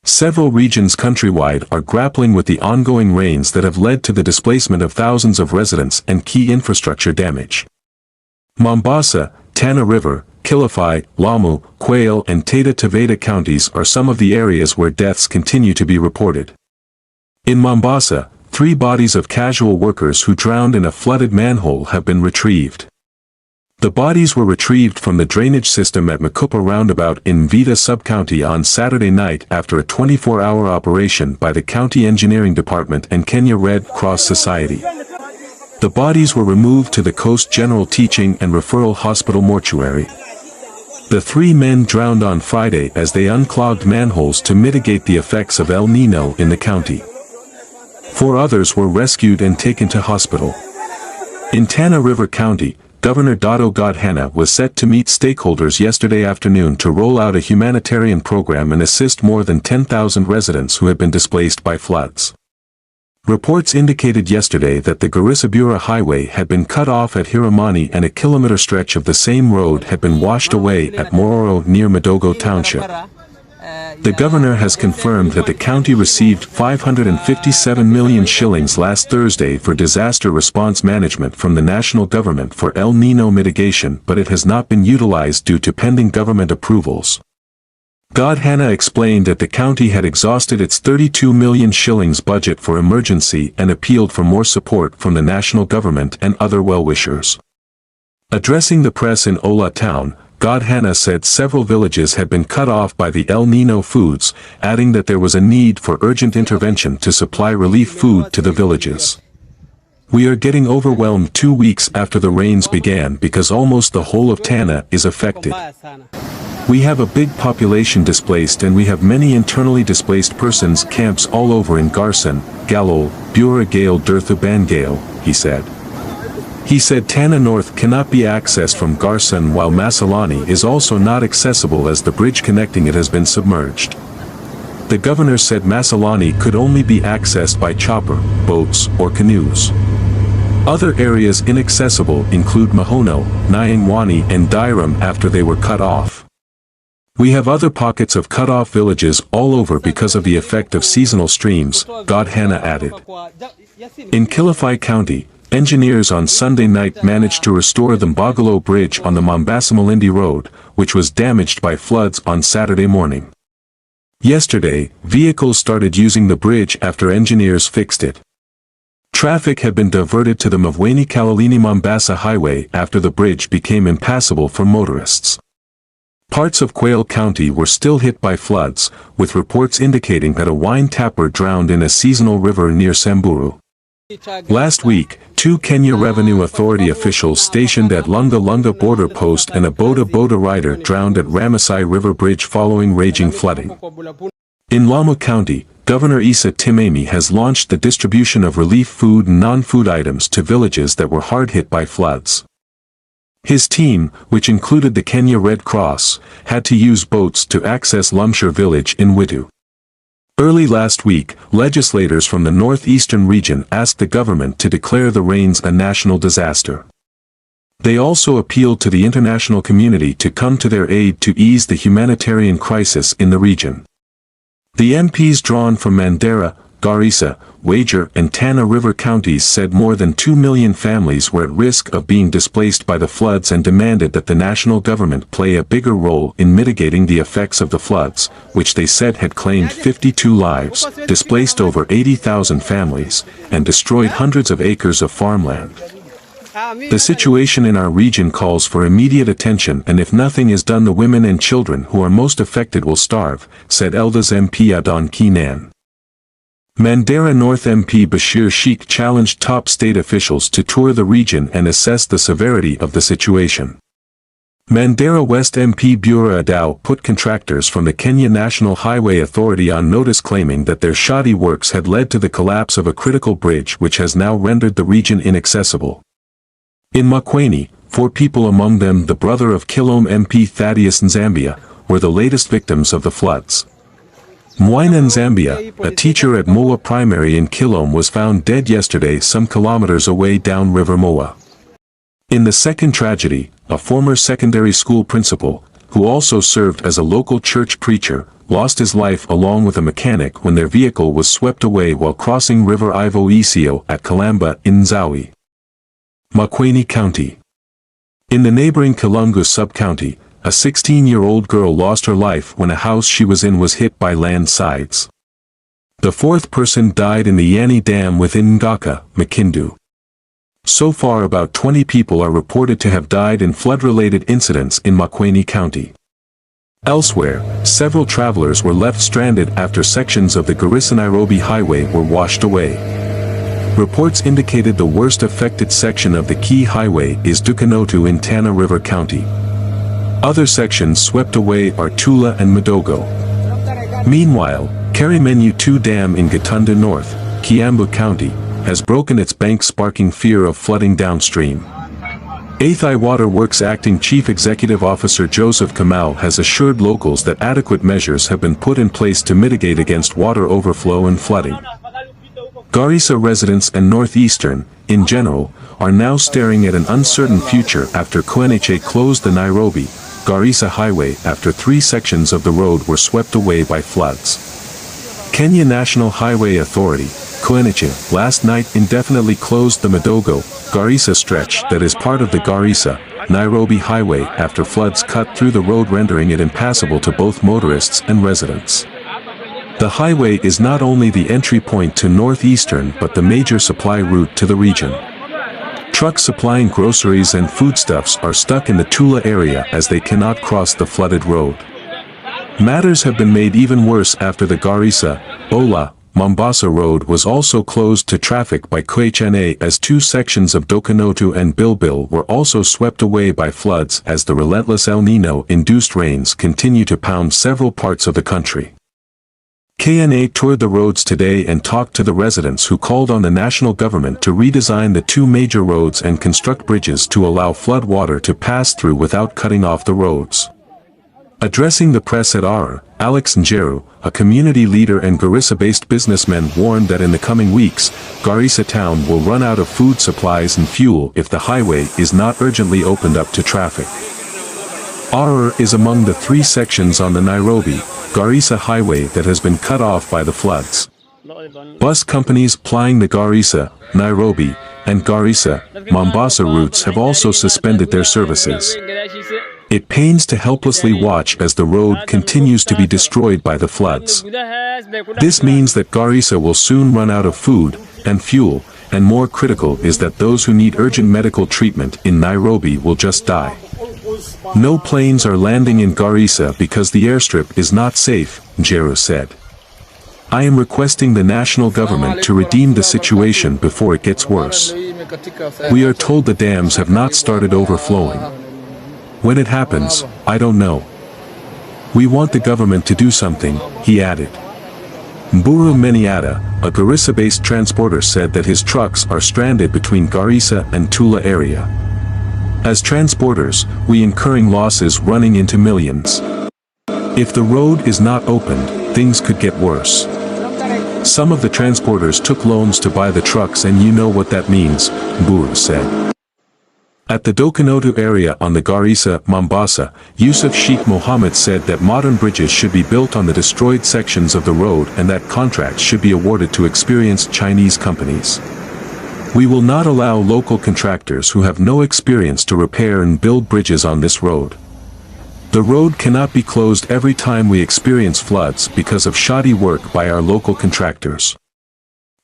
Several regions countrywide are grappling with the ongoing rains that have led to the displacement of thousands of residents and key infrastructure damage. Mombasa, Tana River, Kilifi, Lamu, Kwale and Taita Taveta counties are some of the areas where deaths continue to be reported. In Mombasa, 3 bodies of casual workers who drowned in a flooded manhole have been retrieved. The bodies were retrieved from the drainage system at Makupa roundabout in Mvita sub-county on Saturday night after a 24-hour operation by the County Engineering Department and Kenya Red Cross Society. The bodies were removed to the Coast General Teaching and Referral Hospital mortuary. The 3 men drowned on Friday as they unclogged manholes to mitigate the effects of El Nino in the county. 4 others were rescued and taken to hospital. In Tana River County, Governor Dato Godhana was set to meet stakeholders yesterday afternoon to roll out a humanitarian program and assist more than 10,000 residents who had been displaced by floods. Reports indicated yesterday that the Garissa-Bura highway had been cut off at Hiramani and a kilometer stretch of the same road had been washed away at Mororo near Madogo Township. The governor has confirmed that the county received 557 million shillings last Thursday for disaster response management from the national government for El Nino mitigation, but it has not been utilized due to pending government approvals. Godhana explained that the county had exhausted its 32 million shillings budget for emergency and appealed for more support from the national government and other well-wishers. Addressing the press in Ola town, Godhana said several villages had been cut off by the El Nino foods, adding that there was a need for urgent intervention to supply relief food to the villages. We are getting overwhelmed 2 weeks after the rains began because almost the whole of Tana is affected. We have a big population displaced and we have many internally displaced persons camps all over in Garsen, Galol, Bura Gale Durthu Bangale, he said. He said Tana North cannot be accessed from Garsen while Masalani is also not accessible as the bridge connecting it has been submerged. The governor said Masalani could only be accessed by chopper, boats, or canoes. Other areas inaccessible include Mahono, Nyangwani and Dairam after they were cut off. We have other pockets of cut-off villages all over because of the effect of seasonal streams, Godhana added. In Kilifi County, engineers on Sunday night managed to restore the Mbagalo Bridge on the Mombasa-Malindi Road, which was damaged by floods on Saturday morning. Yesterday, vehicles started using the bridge after engineers fixed it. Traffic had been diverted to the Mavweni-Kalalini-Mombasa highway after the bridge became impassable for motorists. Parts of Kwale County were still hit by floods, with reports indicating that a wine tapper drowned in a seasonal river near Samburu. Last week, 2 Kenya Revenue Authority officials stationed at Lunga Lunga border post and a boda rider drowned at Ramasai River Bridge following raging flooding. In Lamu County, Governor Issa Timami has launched the distribution of relief food and non-food items to villages that were hard hit by floods. His team, which included the Kenya Red Cross, had to use boats to access Lumshire village in Witu. Early last week, legislators from the northeastern region asked the government to declare the rains a national disaster. They also appealed to the international community to come to their aid to ease the humanitarian crisis in the region. The MPs drawn from Mandera, Garissa, Wager and Tana River counties said more than 2 million families were at risk of being displaced by the floods and demanded that the national government play a bigger role in mitigating the effects of the floods, which they said had claimed 52 lives, displaced over 80,000 families, and destroyed hundreds of acres of farmland. The situation in our region calls for immediate attention, and if nothing is done, the women and children who are most affected will starve, said Elders MP Adon Keenan. Mandera North MP Bashir Sheikh challenged top state officials to tour the region and assess the severity of the situation. Mandera West MP Bura Adao put contractors from the Kenya National Highway Authority on notice, claiming that their shoddy works had led to the collapse of a critical bridge which has now rendered the region inaccessible. In Makueni, 4 people, among them the brother of Kilome MP Thaddeus Nzambia, were the latest victims of the floods. Mwinan, Zambia, a teacher at Moa Primary in Kilome was found dead yesterday some kilometers away down River Moa. In the second tragedy, a former secondary school principal, who also served as a local church preacher, lost his life along with a mechanic when their vehicle was swept away while crossing River Ivo Isio at Kalamba in Nzawi, Makwene County. In the neighboring Kilungu sub-county, a 16-year-old girl lost her life when a house she was in was hit by landslides. The fourth person died in the Yani Dam within Ngaka, Makindu. So far about 20 people are reported to have died in flood-related incidents in Makwene County. Elsewhere, several travelers were left stranded after sections of the Garissa-Nairobi highway were washed away. Reports indicated the worst affected section of the key highway is Dukanotu in Tana River County. Other sections swept away are Tula and Madogo. Meanwhile, Karimenu 2 Dam in Gatunda North, Kiambu County, has broken its bank, sparking fear of flooding downstream. Athai Water Works Acting Chief Executive Officer Joseph Kamau has assured locals that adequate measures have been put in place to mitigate against water overflow and flooding. Garissa residents and Northeastern, in general, are now staring at an uncertain future after KNHA closed the Nairobi-Garissa highway after 3 sections of the road were swept away by floods. Kenya National Highway Authority, KNHA, last night indefinitely closed the Madogo-Garissa stretch that is part of the Garissa-Nairobi highway after floods cut through the road, rendering it impassable to both motorists and residents. The highway is not only the entry point to Northeastern but the major supply route to the region. Trucks supplying groceries and foodstuffs are stuck in the Tula area as they cannot cross the flooded road. Matters have been made even worse after the Garissa-Ola Mombasa Road was also closed to traffic by KNHA as 2 sections of Dokanotu and Bilbil were also swept away by floods as the relentless El Nino-induced rains continue to pound several parts of the country. KNA toured the roads today and talked to the residents who called on the national government to redesign the 2 major roads and construct bridges to allow flood water to pass through without cutting off the roads. Addressing the press at Ara, Alex Njeru, a community leader and Garissa-based businessman, warned that in the coming weeks, Garissa town will run out of food supplies and fuel if the highway is not urgently opened up to traffic. Ara is among the 3 sections on the Nairobi-Garissa highway that has been cut off by the floods. Bus companies plying the Garissa, Nairobi, and Garissa, Mombasa routes have also suspended their services. It pains to helplessly watch as the road continues to be destroyed by the floods. This means that Garissa will soon run out of food and fuel, and more critical is that those who need urgent medical treatment in Nairobi will just die. No planes are landing in Garissa because the airstrip is not safe, Njeru said. I am requesting the national government to redeem the situation before it gets worse. We are told the dams have not started overflowing. When it happens, I don't know. We want the government to do something, he added. Mburu Meniata, a Garissa-based transporter, said that his trucks are stranded between Garissa and Tula area. As transporters, we incurring losses running into millions. If the road is not opened, things could get worse. Some of the transporters took loans to buy the trucks, and you know what that means, Mburu said. At the Dokanotu area on the Garissa-Mombasa, Yusuf Sheikh Mohammed said that modern bridges should be built on the destroyed sections of the road and that contracts should be awarded to experienced Chinese companies. We will not allow local contractors who have no experience to repair and build bridges on this road. The road cannot be closed every time we experience floods because of shoddy work by our local contractors.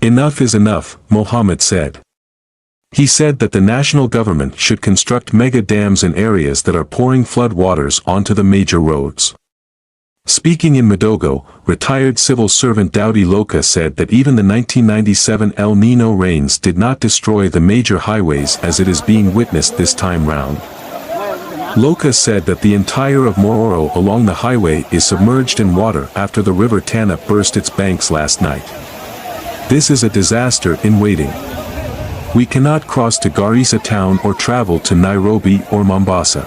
Enough is enough, Mohammed said. He said that the national government should construct mega dams in areas that are pouring flood waters onto the major roads. Speaking in Madogo, retired civil servant Daudi Loka said that even the 1997 El Nino rains did not destroy the major highways as it is being witnessed this time round. Loka said that the entire of Mororo along the highway is submerged in water after the river Tana burst its banks last night. This is a disaster in waiting. We cannot cross to Garissa town or travel to Nairobi or Mombasa.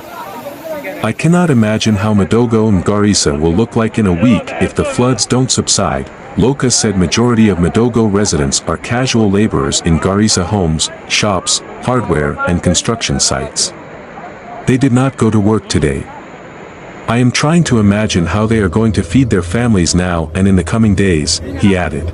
I cannot imagine how Madogo and Garissa will look like in a week if the floods don't subside. Loka said majority of Madogo residents are casual laborers in Garissa homes, shops, hardware and construction sites. They did not go to work today. I am trying to imagine how they are going to feed their families now and in the coming days, he added.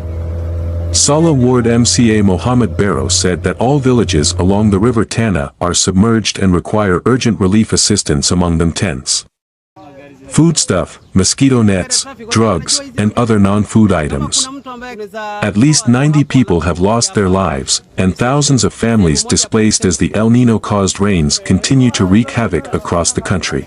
Sala Ward MCA Mohammed Barrow said that all villages along the river Tana are submerged and require urgent relief assistance, among them tents, foodstuff, mosquito nets, drugs, and other non-food items. At least 90 people have lost their lives, and thousands of families displaced as the El Nino-caused rains continue to wreak havoc across the country.